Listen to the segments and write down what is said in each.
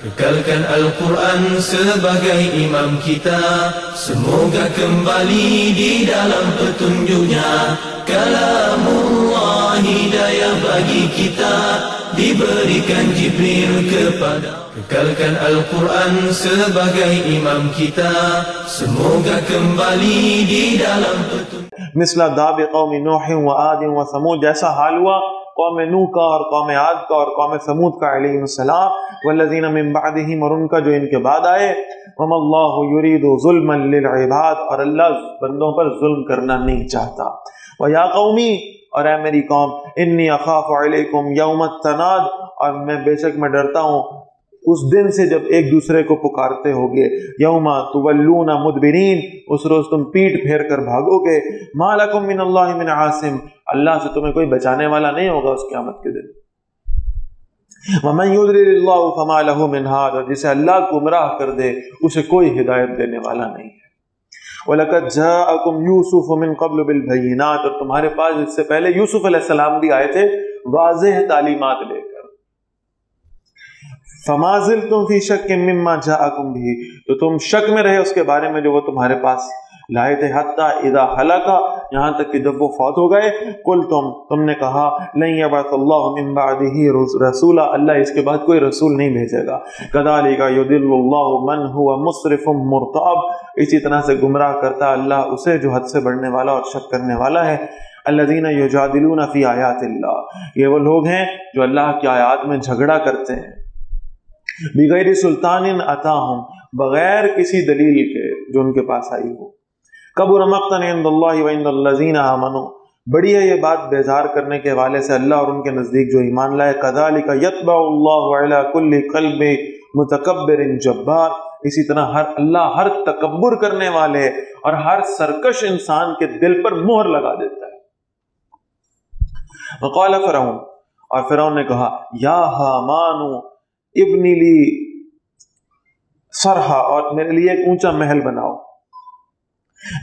Kekalkan Al-Quran sebagai imam kita, semoga kembali di dalam petunjuknya. Kalamullah hidayah bagi kita, diberikan Jibril kepada. Kekalkan Al-Quran sebagai imam kita, semoga kembali di dalam petunjuk. مثل داب قوم نوح و عاد و ثمود، جیسا حال ہوا قوم نوح کا اور قوم عاد کا اور قوم ثمود کا علیہ السلام، والذین من بعدہم، اور ان کا جو ان کے بعد آئے، وما اللہ یرید ظلما للعباد، اور اللہ بندوں پر ظلم کرنا نہیں چاہتا. ویا قومی، اور اے میری قوم، انی اخاف علیکم یوم التناد، اور بے شک میں ڈرتا ہوں اس دن سے جب ایک دوسرے کو پکارتے ہوگے. یوم تولون مدبرین، اس روز تم پیٹ پھیر کر بھاگو گے. ما لکم من اللہ من عاصم، اللہ سے تمہیں کوئی بچانے والا نہیں ہوگا اس قیامت کے دن. ومن یضلل اللہ فما لہ من ہاد، اور جسے اللہ گمراہ کر دے اسے کوئی ہدایت دینے والا نہیں ہے. وَلَقَدْ جَاءَكُمْ يُوسُفُ مِن قَبْلُ بِالْبَيِّنَاتِ، اور تمہارے پاس اس سے پہلے یوسف علیہ السلام بھی آئے تھے واضح تعلیمات لے کر. فَمَا زِلْتُمْ فِي شَكٍّ مِّمَّا جَاءَكُمْ بِهِ، تو تم شک میں رہے اس کے بارے میں جو وہ تمہارے پاس لائے تھے. حَتَّى إِذَا هَلَكَ، یہاں تک کہ جب وہ فوت ہو گئے. تم نے کہا لَن يَبْعَثَ اللَّهُ مِن بَعْدِهِ رَسُولًا، اللہ اس کے بعد کوئی رسول نہیں بھیجے گا. كَذَلِكَ يُضِلُّ اللَّهُ مَنْ هُوَ مُسْرِفٌ مُرْتَابٌ، اسی طرح سے گمراہ کرتا اللہ اسے جو حد سے بڑھنے والا اور شک کرنے والا ہے. الَّذِينَ يُجَادِلُونَ فِي آيَاتِ اللَّهِ، یہ وہ لوگ ہیں جو اللہ کی آیات میں جھگڑا کرتے ہیں. بغیر سلطان اتاہم، بغیر کسی دلیل کے جو ان کے پاس آئی ہو. کبر مقتا عند اللہ وعند الذین آمنوا، بڑی ہے یہ بات بیزار کرنے کے حوالے سے اللہ اور ان کے نزدیک جو ایمان لائے. کذالک یطبع اللہ علی کل قلب متکبر جبار، اسی طرح اللہ ہر تکبر کرنے والے اور ہر سرکش انسان کے دل پر مہر لگا دیتا ہے. وقال فرعون، اور فرعون نے کہا یا حامان ابنی لی صرحا، اور میرے لیے ایک اونچا محل بناؤ.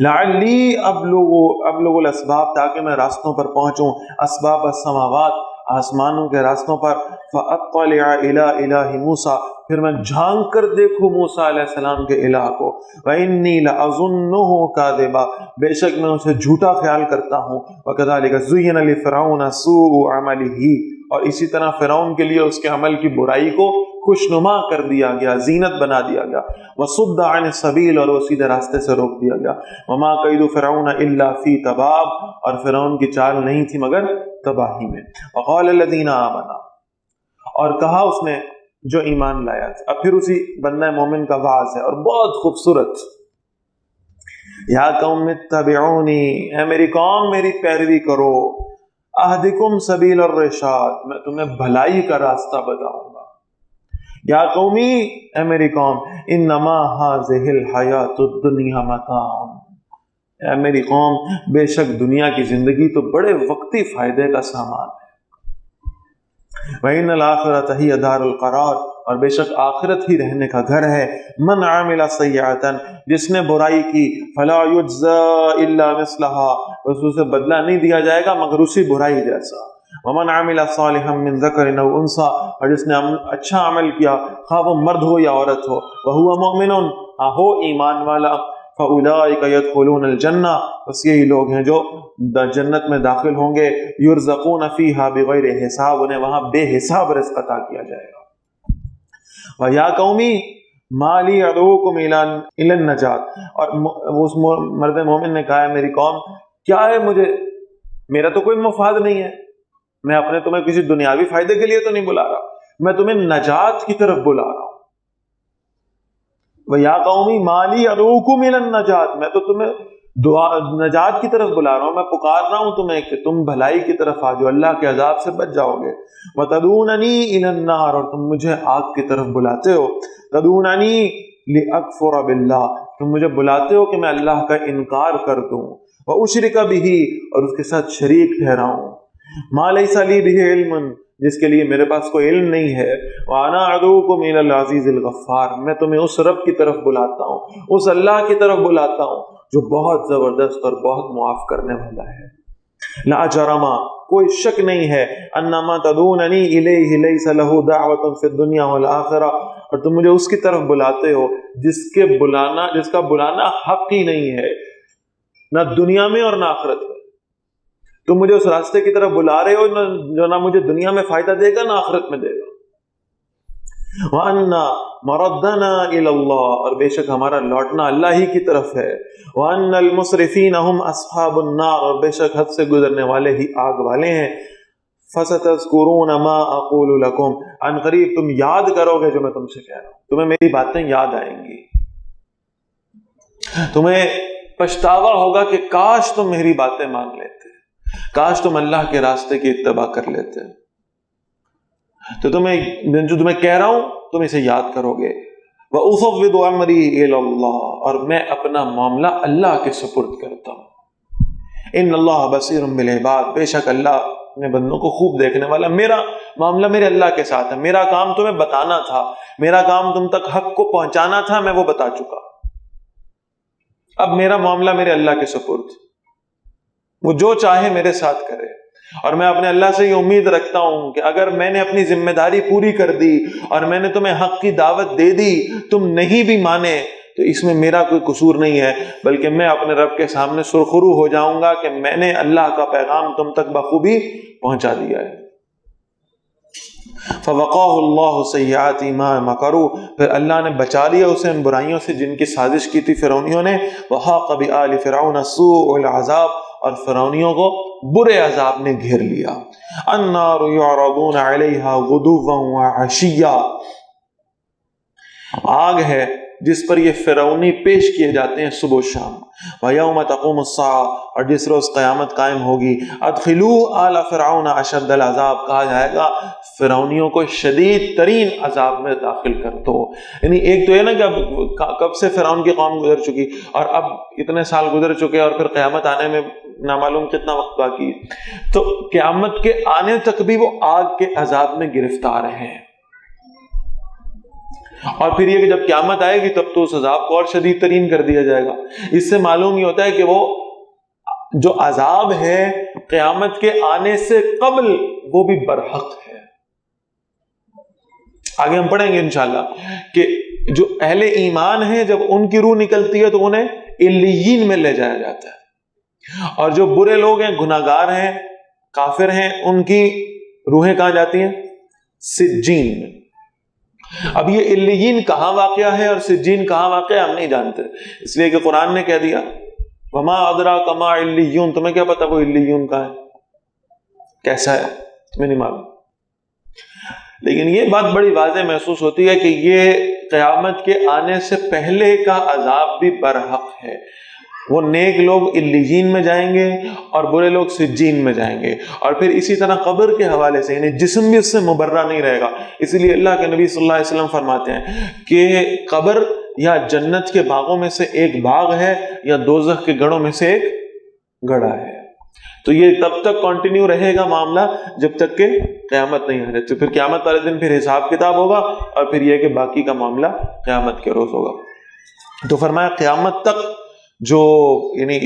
لعلی ابلغ الاسباب، تاکہ میں راستوں پر پہنچوں. اسباب السماوات، آسمانوں کے راستوں پر. فاطلع الی الہ موسیٰ، پھر میں جھانک کر دیکھوں موسیٰ علیہ السلام کے الہ کو. وانی لاظنہ کاذبا، بے شک میں اسے جھوٹا خیال کرتا ہوں. وکذالک زین لفرعون سوء عملہ، اور اسی طرح فرعون کے لیے اس کے عمل کی برائی کو خوشنما کر دیا گیا، زینت بنا دیا گیا. وصد عن السبیل، اور وہ سیدھے راستے سے روک دیا گیا. وما کید فرعون الا فی تباب، اور فرعون کی چال نہیں تھی مگر تباہی میں. وقال الذین آمنوا، اور کہا اس نے جو ایمان لایا تھا. اب پھر اسی بندہ مومن کا وعظ ہے اور بہت خوبصورت. یا قوم اتبعونی، اے میری قوم میری پیروی کرو. اہدکم سبیل الرشاد، میں تمہیں بھلائی کا راستہ بتاؤں گا. یا قومی، اے میری قوم، انما ھذہ الحیات الدنیا متاع، اے میری قوم بے شک دنیا کی زندگی تو بڑے وقتی فائدے کا سامان ہے. وَإِنَّ الْآخِرَةَ هِيَ دَارُ الْقَرَارِ، اور بے شک آخرت ہی رہنے کا گھر ہے. من عامل سیئۃ، جس نے برائی کی، فلا یجزی الا مثلها، اس سے بدلہ نہیں دیا جائے گا مگر اسی برائی جیسا. ومن عامل صالحا من ذکر او انثى، اور جس نے اچھا عمل کیا خواہ وہ مرد ہو یا عورت ہو. وهو مؤمن، ہو ایمان والا. فاولئک يدخلون الجنہ، بس یہی لوگ ہیں جو جنت میں داخل ہوں گے. یرزقون فیہا بغیر حساب، انہیں وہاں بے حساب رزق عطا کیا جائے گا. وَيَا قَوْمِ مَا لِي أَدْعُوكُمْ إِلَى النَّجَاةِ، اور اس مرد مومن نے کہا ہے میری قوم کیا ہے میرا تو کوئی مفاد نہیں ہے، میں اپنے تمہیں کسی دنیاوی فائدے کے لیے تو نہیں بلا رہا، میں تمہیں نجات کی طرف بلا رہا ہوں. وَيَا قَوْمِ مَا لِي أَدْعُوكُمْ إِلَى النَّجَاةِ، میں تو تمہیں نجات کی طرف بلا رہا ہوں، میں پکار رہا ہوں تمہیں کہ تم بھلائی کی طرف آ جاؤ، اللہ کے عذاب سے بچ جاؤ گے. وَتَدْعُونَنِي إِلَى النَّارِ، اور تم مجھے آگ کی طرف بلاتے ہو. تَدْعُونَنِي لِأَكْفُرَ بِاللَّهِ، تم مجھے بلاتے ہو کہ میں اللہ کا انکار کر دوں. وَأُشْرِكَ بِهِ، اور اس کے ساتھ شریک ٹھہراؤں. مَا لَيْسَ لِي بِهِ عِلْمٌ، جس کے لیے میرے پاس کوئی علم نہیں ہے. وَأَنَا أَدْعُوكُمْ إِلَى الْعَزِيزِ الْغَفَّارِ، میں تمہیں اس رب کی طرف بلاتا ہوں، اس اللہ کی طرف بلاتا ہوں جو بہت زبردست اور بہت معاف کرنے والا ہے. لا جرما، کوئی شک نہیں ہے، انما تدعوننی الیہ لیس لہ دعوۃ فی الدنیا والآخرہ، اور تم مجھے اس کی طرف بلاتے ہو جس کا بلانا حق ہی نہیں ہے، نہ دنیا میں اور نہ آخرت میں۔ تم مجھے اس راستے کی طرف بلا رہے ہو جو نہ مجھے دنیا میں فائدہ دے گا نہ آخرت میں دے گا۔ وَأَنَّا مَرَدَّنَا إِلَى اللَّهِ، اور بے شک ہمارا لوٹنا اللہ ہی کی طرف ہے۔ وَأَنَّ الْمُسْرِفِينَ هُمْ أَصْحَابُ النَّارِ، اور بے شک حد سے گزرنے والے ہی آگ والے ہیں۔ فَسَتَذْكُرُونَ مَا أَقُولُ لَكُمْ، عن قریب تم یاد کرو گے جو میں تم سے کہہ رہا ہوں، تمہیں میری باتیں یاد آئیں گی، تمہیں پچھتاوا ہوگا کہ کاش تم میری باتیں مان لیتے، کاش تم اللہ کے راستے کی اتباع کر لیتے۔ تو جو تمہیں کہہ رہا ہوں تم اسے یاد کرو گے۔ وَأُفَوِّضُ أَمْرِي إِلَى اللَّهِ، اور میں اپنا معاملہ اللہ کے سپرد کرتا ہوں۔ إِنَّ اللَّهَ بَصِيرٌ بِالْعِبَادِ، بے شک اللہ اپنے بندوں کو خوب دیکھنے والا۔ میرا معاملہ میرے اللہ کے ساتھ ہے، میرا کام تمہیں بتانا تھا، میرا کام تم تک حق کو پہنچانا تھا، میں وہ بتا چکا۔ اب میرا معاملہ میرے اللہ کے سپرد، وہ جو چاہے میرے ساتھ کرے۔ اور میں اپنے اللہ سے یہ امید رکھتا ہوں کہ اگر میں نے اپنی ذمہ داری پوری کر دی اور میں نے تمہیں حق کی دعوت دے دی، تم نہیں بھی مانے تو اس میں میرا کوئی قصور نہیں ہے، بلکہ میں اپنے رب کے سامنے سرخرو ہو جاؤں گا کہ میں نے اللہ کا پیغام تم تک بخوبی پہنچا دیا ہے۔ فَوَقَاهُ اللَّهُ سَيِّئَاتِ مَا مَكَرُوا، پھر اللہ نے بچا لیا اسے ان برائیوں سے جن کی سازش کی تھی فرعونیوں نے۔ وَحَاقَ بِآلِ فِرْعَوْنَ سُوءُ الْعَذَابِ، اور فرعونیوں کو برے عذاب نے گھیر لیا۔ النَّارُ يُعْرَضُونَ عَلَيْهَا غُدُوًّا وَعَشِيًّا، آگ ہے جس پر یہ فرعونی پیش کیے جاتے ہیں صبح و شام۔ وَيَوْمَ تَقُومُ السَّاعَةُ، اور جس روز قیامت قائم ہوگی۔ أَدْخِلُوا آلَ فِرْعَوْنَ أَشَدَّ الْعَذَابِ، کہا جائے گا فرعونیوں کو شدید ترین عذاب میں داخل کر دو۔ یعنی ایک تو یہ نا کہ کب سے فرعون کی قوم گزر چکی اور اب اتنے سال گزر چکے اور پھر قیامت آنے میں نامعلوم کتنا وقت باقی ہے، تو قیامت کے آنے تک بھی وہ آگ کے عذاب میں گرفتار ہیں۔ اور پھر یہ کہ جب قیامت آئے گی تب تو اس عذاب کو اور شدید ترین کر دیا جائے گا۔ اس سے معلوم یہ ہوتا ہے کہ وہ جو عذاب ہے قیامت کے آنے سے قبل وہ بھی برحق ہے۔ آگے ہم پڑھیں گے انشاءاللہ کہ جو اہل ایمان ہیں جب ان کی روح نکلتی ہے تو انہیں علیین میں لے جایا جاتا ہے، اور جو برے لوگ ہیں، گناہگار ہیں، کافر ہیں، ان کی روحیں کہاں جاتی ہیں؟ سجین میں۔ اب یہ علیین کہاں واقع ہے اور سجین کہاں واقع ہے ہم نہیں جانتے، اس لیے کہ قرآن نے کہہ دیا وما ادراک ما علیون، تمہیں کیا پتا وہ علیون کہاں ہے، کیسا ہے، تمہیں نہیں معلوم۔ لیکن یہ بات بڑی واضح محسوس ہوتی ہے کہ یہ قیامت کے آنے سے پہلے کا عذاب بھی برحق ہے۔ وہ نیک لوگ علیین میں جائیں گے اور برے لوگ سجین میں جائیں گے، اور پھر اسی طرح قبر کے حوالے سے یعنی جسم بھی اس سے مبرہ نہیں رہے گا۔ اسی لیے اللہ کے نبی صلی اللہ علیہ وسلم فرماتے ہیں کہ قبر یا جنت کے باغوں میں سے ایک باغ ہے یا دوزخ کے گڑھوں میں سے ایک گڑھا ہے۔ تو یہ تب تک کنٹینیو رہے گا معاملہ جب تک کہ قیامت نہیں آ جائے، تو پھر قیامت والے دن پھر حساب کتاب ہوگا، اور پھر یہ کہ باقی کا معاملہ قیامت کے روز ہوگا۔ تو فرمایا قیامت تک جو یعنی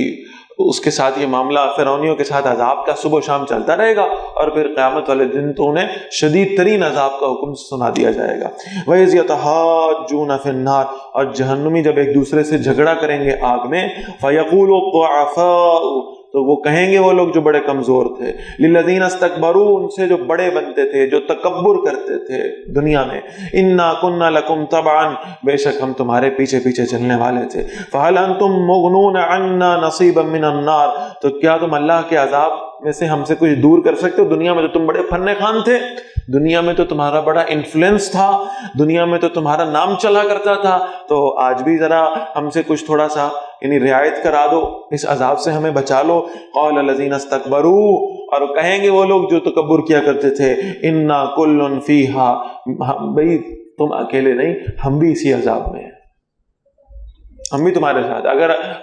اس کے ساتھ یہ معاملہ فرعونیوں کے ساتھ عذاب کا صبح و شام چلتا رہے گا، اور پھر قیامت والے دن تو انہیں شدید ترین عذاب کا حکم سنا دیا جائے گا۔ وَإِذْ يَتَحَاجُّونَ فِي النَّارِ، اور جہنمی جب ایک دوسرے سے جھگڑا کریں گے آگ میں، فَيَقُولُ الضُّعَفَاءُ، تو وہ کہیں گے وہ لوگ جو بڑے کمزور تھے، لِلَّذِينَ اسْتَكْبَرُوا، ان سے جو بڑے بنتے تھے، جو تکبر کرتے تھے دنیا میں، إِنَّا كُنَّا لَكُمْ تَبْعًا، بے شک ہم تمہارے پیچھے پیچھے چلنے والے تھے، فَهَلْ أَنْتُمْ مُغْنُونَ عَنَّا نَصِيبًا مِّنَ النَّارِ، تو کیا تم اللہ کے عذاب میں سے ہم سے کچھ دور کر سکتے ہو؟ دنیا میں تو تم بڑے فن خان تھے، دنیا میں تو تمہارا بڑا انفلوئنس تھا، دنیا میں تو تمہارا نام چلا کرتا تھا، تو آج بھی ذرا ہم سے کچھ تھوڑا سا یعنی رعایت کرا دو، اس عذاب سے ہمیں بچا لو۔ قال الذین استکبروا، اور کہیں گے وہ لوگ جو تکبر کیا کرتے تھے، انا کل فیہا، بھئی تم اکیلے نہیں، ہم بھی اسی عذاب میں ہیں، ہم بھی تمہارے ساتھ۔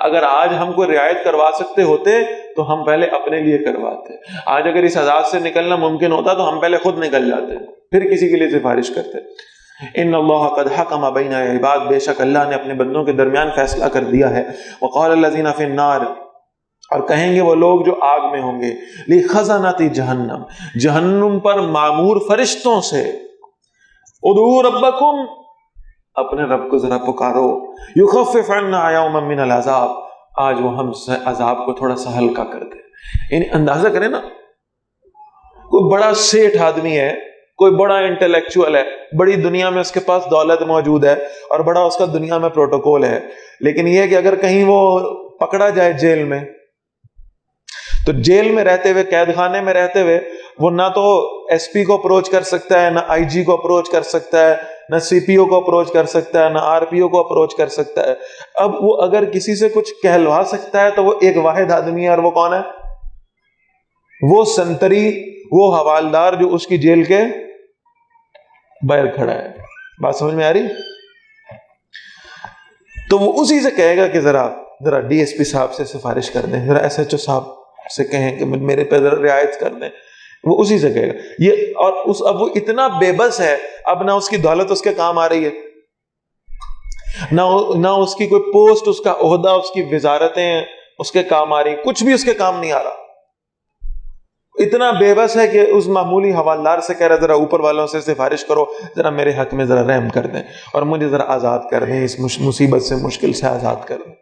اگر آج ہم کو رعایت کروا سکتے ہوتے تو ہم پہلے اپنے لیے کرواتے، آج اگر اس عذاب سے نکلنا ممکن ہوتا تو ہم پہلے خود نکل جاتے، پھر کسی کے لیے سفارش کرتے۔ ان اللہ قد حکم بین العباد، بے شک اللہ نے اپنے بندوں کے درمیان فیصلہ کر دیا ہے۔ وقال الذین فی النار، اور کہیں گے وہ لوگ جو آگ میں ہوں گے لِخَزَنَةِ جہنم، جہنم پر معمور فرشتوں سے، ادعوا ربکم، اپنے رب کو ذرا پکارو، یخفف عنا یوما من العذاب، آج وہ ہم سے عذاب کو تھوڑا سا ہلکا کر دے۔ یعنی اندازہ کریں نا، کوئی بڑا سیٹھ آدمی ہے، کوئی بڑا انٹلیکچوئل ہے، بڑی دنیا میں اس کے پاس دولت موجود ہے اور بڑا اس کا دنیا میں پروٹوکول ہے، لیکن یہ کہ اگر کہیں وہ پکڑا جائے جیل میں، تو جیل میں رہتے ہوئے، قید خانے میں رہتے ہوئے، وہ نہ تو ایس پی کو اپروچ کر سکتا ہے، نہ آئی جی کو اپروچ کر سکتا ہے، نہ سی پی او کو اپروچ کر سکتا ہے، نہ آر پی او کو اپروچ کر سکتا ہے۔ اب وہ اگر کسی سے کچھ کہلوا سکتا ہے تو وہ ایک واحد آدمی ہے، اور وہ کون ہے؟ وہ سنتری، وہ حوالدار جو اس کی جیل کے باہر کھڑا ہے۔ بات سمجھ میں آ رہی؟ تو وہ اسی سے کہے گا کہ ذرا ڈی ایس پی صاحب سے سفارش کر دیں، ذرا ایس ایچ او صاحب سے کہیں کہ میرے پہ ذرا رعایت کر دیں، وہ اسی سے کہے گا یہ۔ اور اب وہ اتنا بے بس ہے، اب نہ اس کی دولت اس کے کام آ رہی ہے، نہ اس کی کوئی پوسٹ، اس کا عہدہ، اس کی وزارتیں اس کے کام آ رہی، کچھ بھی اس کے کام نہیں آ رہا۔ اتنا بے بس ہے کہ اس معمولی حوالدار سے کہہ رہا ذرا اوپر والوں سے سفارش کرو، ذرا میرے حق میں ذرا رحم کر دیں اور مجھے ذرا آزاد کر دیں، اس مصیبت سے، مشکل سے آزاد کر دیں۔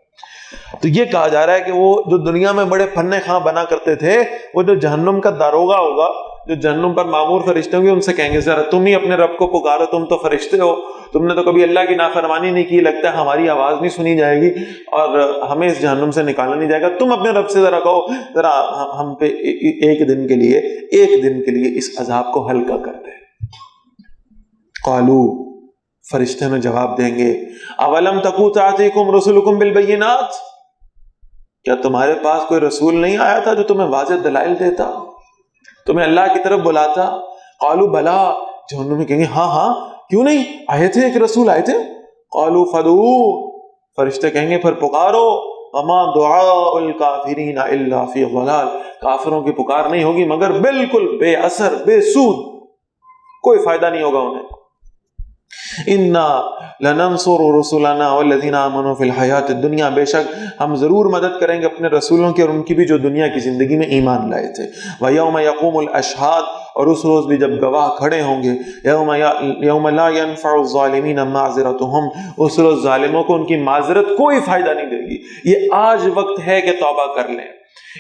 تو یہ کہا جا رہا ہے کہ وہ جو دنیا میں بڑے پھنے خاں بنا کرتے تھے، وہ جو جہنم کا داروغہ ہوگا، جو جہنم پر معمور فرشتے ہوں گے، ان سے کہیں گے ذرا تم ہی اپنے رب کو پکارو، تم تو فرشتے ہو، تم نے تو کبھی اللہ کی نافرمانی نہیں کی، لگتا ہے ہماری آواز نہیں سنی جائے گی اور ہمیں اس جہنم سے نکالا نہیں جائے گا، تم اپنے رب سے ذرا کہو ذرا ہم پہ ایک دن کے لیے اس عذاب کو ہلکا کر دے۔ قالو، فرشتے میں جواب دیں گے، اولم تکو تاتیکم رسلکم بالبینات، کیا تمہارے پاس کوئی رسول نہیں آیا تھا جو تمہیں واضح دلائل دیتا، تمہیں اللہ کی طرف بلاتا؟ قالو بلا، جہنمی کہیں گے ہاں کیوں نہیں آئے تھے، ایک رسول آئے تھے۔ قالو فدعو، فرشتے کہیں گے پھر پکارو، وما دعاء الکافرین الا فی ضلال، کافروں کی پکار نہیں ہوگی مگر بالکل بے اثر، بے سود، کوئی فائدہ نہیں ہوگا انہیں۔ انا لننصر رسلنا والذین آمنوا فی الحیات الدنیا، بے شک ہم ضرور مدد کریں گے اپنے رسولوں کی اور ان کی بھی جو دنیا کی زندگی میں ایمان لائے تھے۔ ویوم یقوم الاشہاد، اور اس روز بھی جب گواہ کھڑے ہوں گے، یوم لا ینفع الظالمین معذرتہم، اس روز ظالموں کو ان کی معذرت کوئی فائدہ نہیں دے گی۔ یہ آج وقت ہے کہ توبہ کر لیں،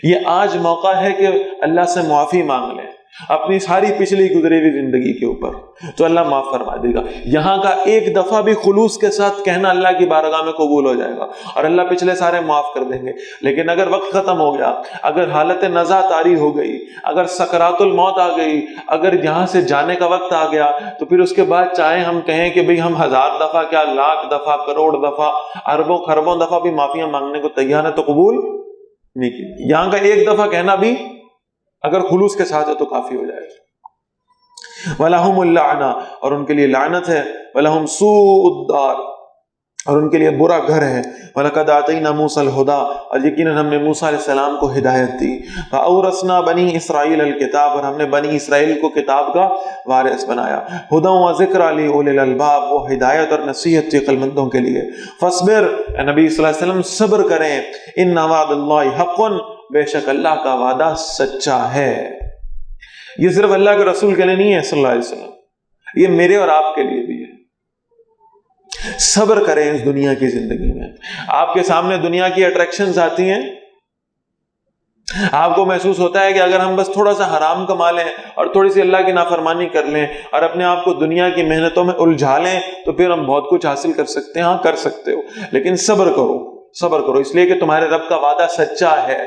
یہ آج موقع ہے کہ اللہ سے معافی مانگ لیں اپنی ساری پچھلی گزری ہوئی زندگی کے اوپر، تو اللہ معاف فرما دے گا۔ یہاں کا ایک دفعہ بھی خلوص کے ساتھ کہنا اللہ کی بارگاہ میں قبول ہو جائے گا اور اللہ پچھلے سارے معاف کر دیں گے۔ لیکن اگر وقت ختم ہو گیا، اگر حالت نزا طاری ہو گئی، اگر سکرات الموت آ گئی، اگر یہاں سے جانے کا وقت آ گیا، تو پھر اس کے بعد چاہے ہم کہیں کہ بھئی ہم 1000 دفعہ کیا، لاکھ دفعہ، کروڑ دفعہ، اربوں خربوں دفعہ بھی معافیاں مانگنے کو تیار ہے، تو قبول نہیں کی۔ یہاں کا ایک دفعہ کہنا بھی اگر خلوص کے ساتھ ہے تو کافی ہو جائے گا۔ وَلَهُمُ اللَّعْنَةُ، اور ان کے لیے لعنت ہے، وَلَهُمْ سُوءُ الدَّارِ، اور ان کے لیے برا گھر ہے۔ وَلَقَدْ آتَيْنَا مُوسَى الْهُدَىٰ، اور یقیناً ہم نے موسیٰ علیہ السلام کو ہدایت دی۔ فَأَوْرَثْنَا بَنِي إِسْرَائِيلَ الْكِتَابَ، اور ہم نے بنی اسرائیل کو کتاب کا وارث بنایا۔ هُدًى وَذِكْرَىٰ لِأُولِي الْأَلْبَابِ، وہ ہدایت اور نصیحت تھی عقل مندوں کے لیے۔ فَاصْبِرْ، اے نبی صلی اللہ علیہ وسلم صبر کریں، إِنَّ وَعْدَ اللَّهِ حَقٌّ، بے شک اللہ کا وعدہ سچا ہے۔ یہ صرف اللہ کے رسول کے لیے نہیں ہے صلی اللہ علیہ وسلم، یہ میرے اور آپ کے لیے بھی ہے۔ صبر کریں اس دنیا کی زندگی میں۔ آپ کے سامنے دنیا کی اٹریکشنز آتی ہیں، آپ کو محسوس ہوتا ہے کہ اگر ہم بس تھوڑا سا حرام کما لیں اور تھوڑی سی اللہ کی نافرمانی کر لیں اور اپنے آپ کو دنیا کی محنتوں میں الجھا لیں تو پھر ہم بہت کچھ حاصل کر سکتے ہیں۔ ہاں کر سکتے ہو، لیکن صبر کرو، صبر کرو، اس لیے کہ تمہارے رب کا وعدہ سچا ہے۔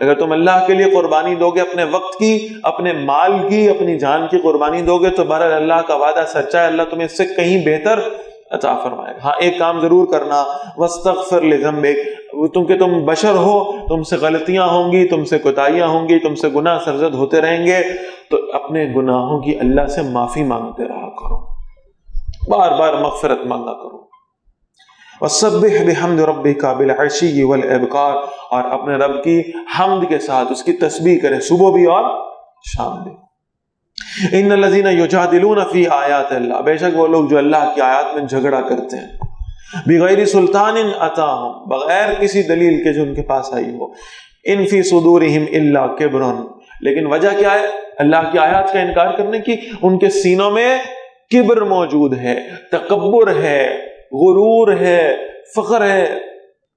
اگر تم اللہ کے لیے قربانی دو گے، اپنے وقت کی، اپنے مال کی، اپنی جان کی قربانی دو گے، تو بہرحال اللہ کا وعدہ سچا ہے، اللہ تمہیں اس سے کہیں بہتر عطا فرمائے گا۔ ہاں ایک کام ضرور کرنا، واستغفر لذنبک، تم بشر ہو، تم سے غلطیاں ہوں گی، تم سے کوتاہیاں ہوں گی، تم سے گناہ سرزد ہوتے رہیں گے، تو اپنے گناہوں کی اللہ سے معافی مانگتے رہا کرو، بار بار مغفرت مانگا کرو۔ وَسَبِّحْ بِحَمْدِ رَبِّكَ بِالْعَشِيِّ وَالْإِبْكَارِ، اور اپنے رب کی حمد کے ساتھ اس کی تسبیح کریں صبح بھی اور شام بھی۔ إِنَّ الَّذِينَ يُجَادِلُونَ فِي آيَاتِ اللَّهِ، بے شک وہ لوگ جو اللہ کی آیات میں جھگڑا کرتے ہیں، بِغَيْرِ سُلْطَانٍ أَتَاهُمْ، بغیر کسی دلیل کے جو ان کے پاس آئی ہو۔ ان فی صدورہم الا کبر، لیکن وجہ کیا ہے اللہ کی آیات کا انکار کرنے کی؟ ان کے سینوں میں کبر موجود ہے، تکبر ہے، غرور ہے، فخر ہے.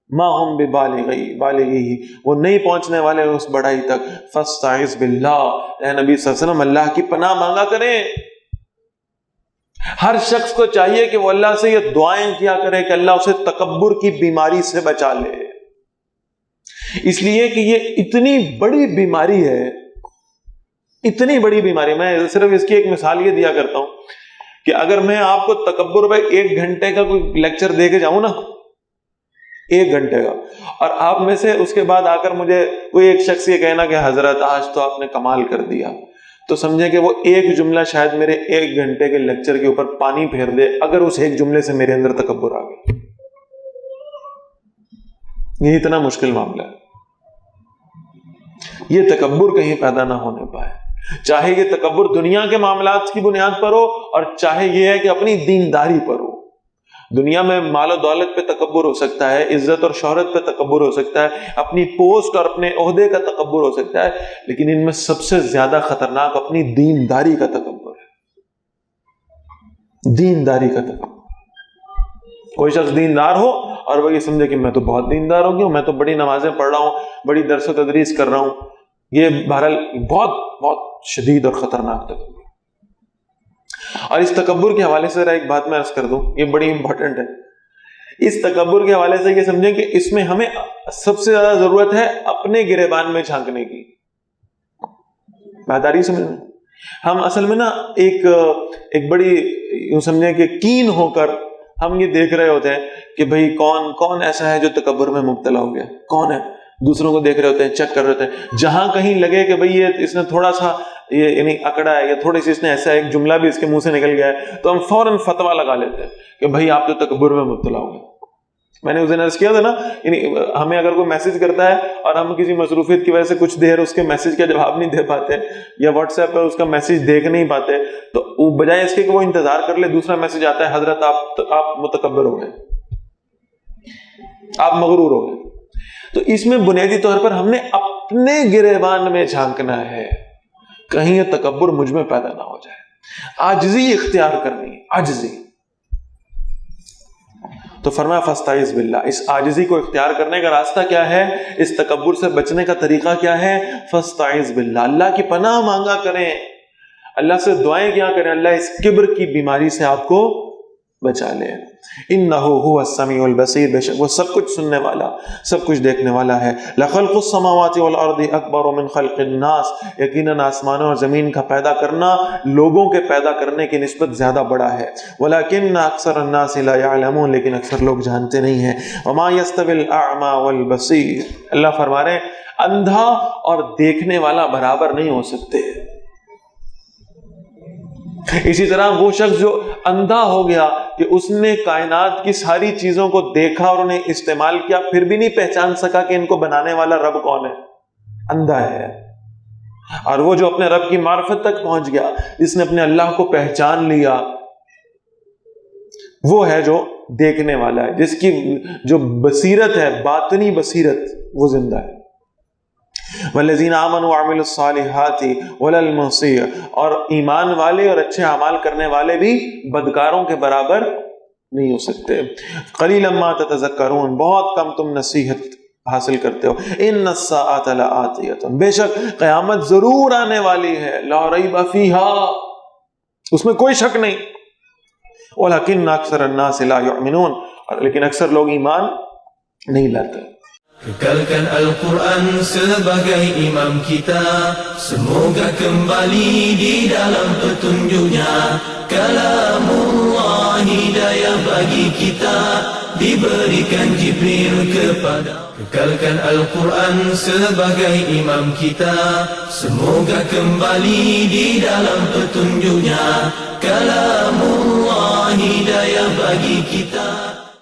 ما ہم بالغی، وہ نہیں پہنچنے والے اس بڑائی تک. فاستعذ باللہ، اے نبی صلی اللہ علیہ وسلم اللہ کی پناہ مانگا کریں. ہر شخص کو چاہیے کہ وہ اللہ سے یہ دعائیں کیا کرے کہ اللہ اسے تکبر کی بیماری سے بچا لے، اس لیے کہ یہ اتنی بڑی بیماری ہے، اتنی بڑی بیماری. میں صرف اس کی ایک مثال یہ دیا کرتا ہوں کہ اگر میں آپ کو تکبر پہ 1 گھنٹے کا کوئی لیکچر دے کے جاؤں نا، 1 گھنٹے کا، اور آپ میں سے اس کے بعد آ کر مجھے کوئی ایک شخص یہ کہنا کہ حضرت آج تو آپ نے کمال کر دیا، تو سمجھیں کہ وہ ایک جملہ شاید میرے 1 گھنٹے کے لیکچر کے اوپر پانی پھیر دے، اگر اس ایک جملے سے میرے اندر تکبر آ گیا. یہ اتنا مشکل معاملہ ہے. یہ تکبر کہیں پیدا نہ ہونے پائے، چاہے یہ تکبر دنیا کے معاملات کی بنیاد پر ہو، اور چاہے یہ ہے کہ اپنی دینداری پر ہو. دنیا میں مال و دولت پہ تکبر ہو سکتا ہے، عزت اور شہرت پہ تکبر ہو سکتا ہے، اپنی پوسٹ اور اپنے عہدے کا تکبر ہو سکتا ہے، لیکن ان میں سب سے زیادہ خطرناک اپنی دینداری کا تکبر ہے. دینداری کا تکبر. کوئی شخص دیندار ہو اور وہ یہ سمجھے کہ میں تو بہت دیندار ہو گیا ہوں، میں تو بڑی نمازیں پڑھ رہا ہوں، بڑی درس و تدریس کر رہا ہوں. یہ بہرحال بہت بہت شدید اور خطرناک تکبر. اور اس تکبر کے حوالے سے ذرا ایک بات میں عرض کر دوں، یہ بڑی امپورٹنٹ ہے. اس تکبر کے حوالے سے یہ سمجھیں کہ اس میں ہمیں سب سے زیادہ ضرورت ہے اپنے گریبان میں جھانکنے کی. بات آ رہی سمجھ میں؟ ہم اصل میں نا ایک بڑی یوں سمجھیں کہ کین ہو کر ہم یہ دیکھ رہے ہوتے ہیں کہ بھئی کون ایسا ہے جو تکبر میں مبتلا ہو گیا، کون ہے. دوسروں کو دیکھ رہے ہوتے ہیں، چیک کر رہے ہوتے ہیں. جہاں کہیں لگے کہ بھئی یہ اس نے تھوڑا سا یہ یعنی اکڑا ہے، یا تھوڑی سی اس نے ایسا ایک جملہ بھی اس کے منہ سے نکل گیا ہے، تو ہم فوراً فتویٰ لگا لیتے ہیں کہ بھئی آپ تو تکبر میں مبتلا ہو گئے. میں نے اس دن عرض کیا تھا نا، یعنی ہمیں اگر کوئی میسج کرتا ہے اور ہم کسی مصروفیت کی وجہ سے کچھ دیر اس کے میسج کا جواب نہیں دے پاتے، یا واٹس ایپ پہ اس کا میسج دیکھ نہیں پاتے، تو بجائے اس کے کہ وہ انتظار کر لے، دوسرا میسج آتا ہے حضرت آپ متکبر ہو گئے، آپ مغرور ہو گئے. تو اس میں بنیادی طور پر ہم نے اپنے گریبان میں جھانکنا ہے، کہیں یہ تکبر مجھ میں پیدا نہ ہو جائے. عاجزی اختیار کرنی ہے، عاجزی. تو فرمایا فاستعذ باللہ، اس عاجزی کو اختیار کرنے کا راستہ کیا ہے؟ اس تکبر سے بچنے کا طریقہ کیا ہے؟ فاستعذ باللہ، اللہ کی پناہ مانگا کریں، اللہ سے دعائیں کیا کریں، اللہ اس کبر کی بیماری سے آپ کو بچا لے. انہ هو السمیع البصیر، بے شک وہ سب کچھ سننے والا، سب کچھ دیکھنے والا ہے. لخلق السماوات والارض اکبر من خلق الناس، یقیناً آسمانوں اور زمین کا پیدا کرنا لوگوں کے پیدا کرنے کی نسبت زیادہ بڑا ہے. ولکن اکثر الناس لا يعلمون، لیکن اکثر لوگ جانتے نہیں ہیں. وما يستوي الاعمى والبصیر، اللہ فرما رہے ہیں اندھا اور دیکھنے والا برابر نہیں ہو سکتے. اسی طرح وہ شخص جو اندھا ہو گیا کہ اس نے کائنات کی ساری چیزوں کو دیکھا اور انہیں استعمال کیا، پھر بھی نہیں پہچان سکا کہ ان کو بنانے والا رب کون ہے، اندھا ہے. اور وہ جو اپنے رب کی معرفت تک پہنچ گیا، جس نے اپنے اللہ کو پہچان لیا، وہ ہے جو دیکھنے والا ہے، جس کی جو بصیرت ہے، باطنی بصیرت، وہ زندہ ہے. والذین آمنوا وعملوا الصالحات ولا المسیء، اور ایمان والے اور اچھے اعمال کرنے والے بھی بدکاروں کے برابر نہیں ہو سکتے. قلیلا ما تتذکرون، بہت کم تم نصیحت حاصل کرتے ہو. ان الساعة لآتیۃ، بے شک قیامت ضرور آنے والی ہے. لا ریب فیہا، اس میں کوئی شک نہیں. ولکن اکثر الناس لا یؤمنون، لیکن اکثر لوگ ایمان نہیں لاتے. Kekalkan Al-Quran sebagai imam kita, semoga kembali di dalam petunjuknya. Kalamullah hidayah bagi kita, diberikan Jibril kepada. Kekalkan Al-Quran sebagai imam kita, semoga kembali di dalam petunjuknya. Kalamullah hidayah bagi kita.